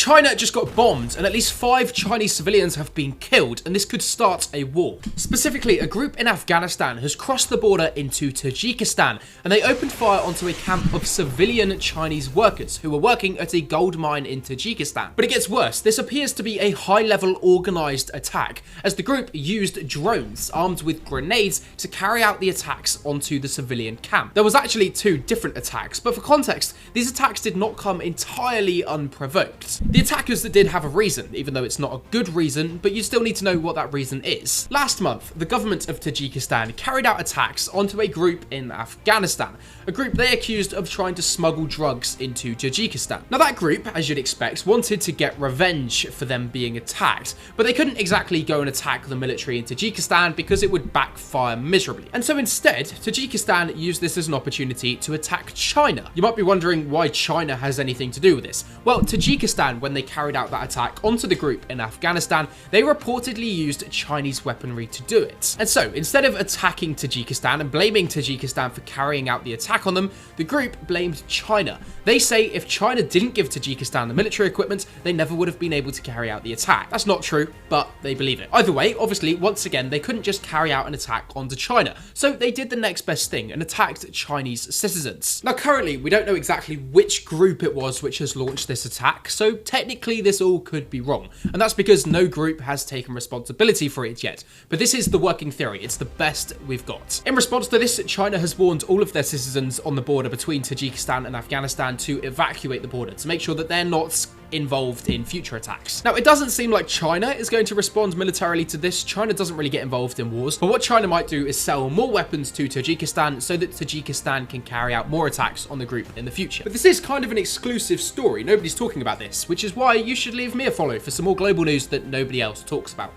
China just got bombed and at least 5 Chinese civilians have been killed, and this could start a war. Specifically, a group in Afghanistan has crossed the border into Tajikistan, and they opened fire onto a camp of civilian Chinese workers who were working at a gold mine in Tajikistan. But it gets worse. This appears to be a high-level organized attack, as the group used drones armed with grenades to carry out the attacks onto the civilian camp. There was actually 2 different attacks, but for context, these attacks did not come entirely unprovoked. The attackers did have a reason, even though it's not a good reason, but you still need to know what that reason is. Last month, the government of Tajikistan carried out attacks onto a group in Afghanistan, a group they accused of trying to smuggle drugs into Tajikistan. Now that group, as you'd expect, wanted to get revenge for them being attacked, but they couldn't exactly go and attack the military in Tajikistan because it would backfire miserably. And so instead, Tajikistan used this as an opportunity to attack China. You might be wondering why China has anything to do with this. Well, Tajikistan, when they carried out that attack onto the group in Afghanistan, they reportedly used Chinese weaponry to do it. And so, instead of attacking Tajikistan and blaming Tajikistan for carrying out the attack on them, the group blamed China. They say if China didn't give Tajikistan the military equipment, they never would have been able to carry out the attack. That's not true, but they believe it. Either way, obviously, once again, they couldn't just carry out an attack onto China. So they did the next best thing and attacked Chinese citizens. Now, currently, we don't know exactly which group it was which has launched this attack, so technically this all could be wrong. And that's because no group has taken responsibility for it yet. But this is the working theory. It's the best we've got. In response to this, China has warned all of their citizens on the border between Tajikistan and Afghanistan to evacuate the border to make sure that they're not involved in future attacks. Now, it doesn't seem like China is going to respond militarily to this. China doesn't really get involved in wars, but what China might do is sell more weapons to Tajikistan so that Tajikistan can carry out more attacks on the group in the future. But this is kind of an exclusive story. Nobody's talking about this, which is why you should leave me a follow for some more global news that nobody else talks about.